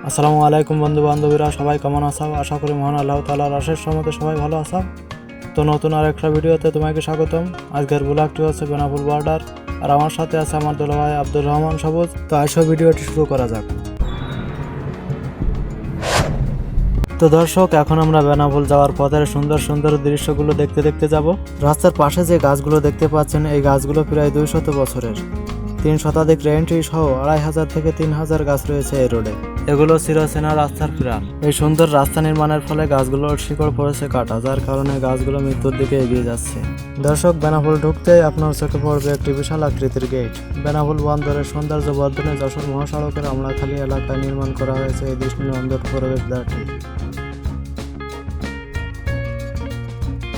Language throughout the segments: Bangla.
আসসালামু আলাইকুম বন্ধু বান্ধবীরা, সবাই কেমন আছো? আশা করি মহান আল্লাহ তাআলার অশেষ রহমতে সবাই ভালো আছো। তো নতুন আর একটা ভিডিওতে তোমাকে স্বাগতম। আজকের ব্লগটি হচ্ছে বেনাপোল বর্ডার, আর আমার সাথে আছে আমার দুলাভাই আব্দুর রহমান সবুজ। তো আসো ভিডিওটি শুরু করা যাক। তো দর্শক, এখন আমরা বেনাপোল যাওয়ার পথের সুন্দর সুন্দর দৃশ্যগুলো দেখতে দেখতে যাব। রাস্তার পাশে যে গাছগুলো দেখতে পাচ্ছেন, এই গাছগুলো প্রায় 200 বছরের। 3 শতাধিক রেইন ট্রি সহ 2500 থেকে 3000 গাছ রয়েছে এই রোডে। এগুলো চিরচেনা রাস্তার প্রাণ। এই সুন্দর রাস্তা নির্মাণের ফলে গাছগুলোর শিকড় পড়েছে কাটা, যার কারণে গাছগুলো মৃত্যুর দিকে এগিয়ে যাচ্ছে। দর্শক, বেনাপোল ঢুকতেই আপনার চোখে পড়বে একটি বিশাল আকৃতির গেট। বেনাপোল বন্দরের সৌন্দর্য বর্ধনে যশোর মহাসড়কের আমলাখালী এলাকায় নির্মাণ করা হয়েছে এই দৃষ্টিনন্দন প্রবেশদ্বারটি।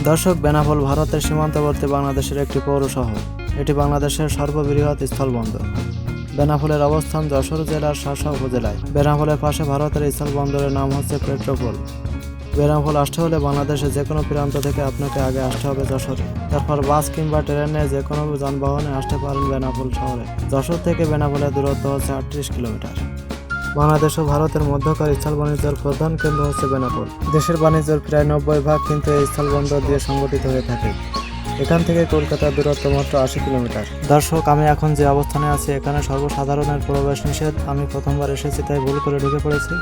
দর্শক, বেনাপোল ভারতের সীমান্তবর্তী বাংলাদেশের একটি পৌর শহর। এটি বাংলাদেশের সর্ববৃহৎ স্থলবন্দর। বেনাপোলের অবস্থান যশোর জেলার শাসা উপজেলায়। বেনাপোলের পাশে ভারতের স্থলবন্দরের নাম হচ্ছে পেট্রোপোল। বেনাপোল আসতে হলে বাংলাদেশের যে কোনো প্রান্ত থেকে আপনাকে আগে আসতে হবে যশোরে। তারপর বাস কিংবা ট্রেনে যে কোনো যানবাহনে আসতে পারেন বেনাপোল শহরে। যশোর থেকে বেনাপোলের দূরত্ব হচ্ছে 38 কিলোমিটার। বাংলাদেশ ও ভারতের মধ্যকার স্থল বাণিজ্যের প্রধান কেন্দ্র হচ্ছে বেনাপোল। দেশের বাণিজ্যের প্রায় 90% কিন্তু এই স্থলবন্দর দিয়ে সংগঠিত হয়ে থাকে। এখান থেকে কলকাতার দূরত্ব মাত্র 80 কিলোমিটার। দর্শক, আমি এখন যে অবস্থানে আছি, এখানে সর্বসাধারণের প্রবেশ নিষেধ। আমি প্রথমবার এসেছি, তাই ভুল করে ঢুকে পড়েছি।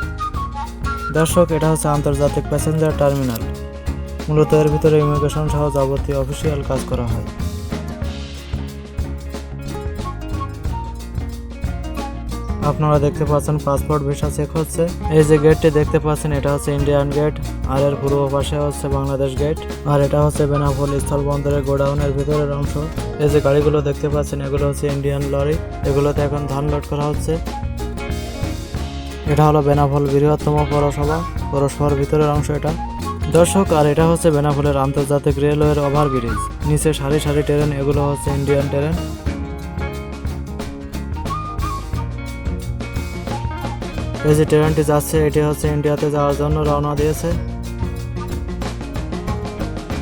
দর্শক, এটা হচ্ছে আন্তর্জাতিক প্যাসেঞ্জার টার্মিনাল। মূলত এর ভিতরে ইমিগ্রেশন সহ যাবতীয় অফিসিয়াল কাজ করা হয়। আপনারা দেখতে পাচ্ছেন পাসপোর্ট ভিসা চেক হচ্ছে। এই যে গেটটি দেখতে পাচ্ছেন, এটা হচ্ছে ইন্ডিয়ান গেট, আর এর পূর্ব পাশে হচ্ছে বাংলাদেশ গেট, আর এটা হচ্ছে বেনাপোল স্থলবন্দরের গোডাউনের ভিতরের অংশ। এই যে গাড়িগুলো দেখতে পাচ্ছেন, এগুলো হচ্ছে ইন্ডিয়ান লরি। এগুলোতে এখন ধান লোড করা হচ্ছে। এটা হলো বেনাপোল বৃহত্তম পৌরসভার ভিতরের অংশ এটা। দর্শক, আর এটা হচ্ছে বেনাপোলের আন্তর্জাতিক রেলওয়ের ওভারব্রিজ। নিচে সারি সারি ট্রেন, এগুলো হচ্ছে ইন্ডিয়ান ট্রেন। এই যে ট্রেনটি যাচ্ছে, এটি হচ্ছে ইন্ডিয়াতে যাওয়ার জন্য রওনা দিয়েছে।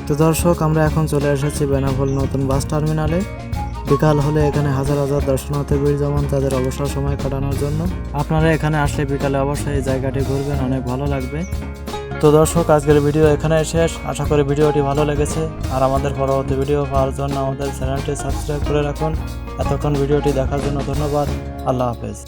তো দর্শক, আমরা এখন চলে এসেছি বেনাপোল নতুন বাস টার্মিনালে। বিকাল হলে এখানে হাজার হাজার দর্শনার্থী ভিড় জমান তাদের অবসর সময় কাটানোর জন্য। আপনারা এখানে আসলে বিকালে অবশ্যই এই জায়গাটি ঘুরবেন, অনেক ভালো লাগবে। তো দর্শক, আজকের ভিডিও এখানে শেষ। আশা করি ভিডিওটি ভালো লেগেছে। আর আমাদের পরবর্তী ভিডিও পাওয়ার জন্য আমাদের চ্যানেলটি সাবস্ক্রাইব করে রাখুন। এতক্ষণ ভিডিওটি দেখার জন্য ধন্যবাদ। আল্লাহ হাফেজ।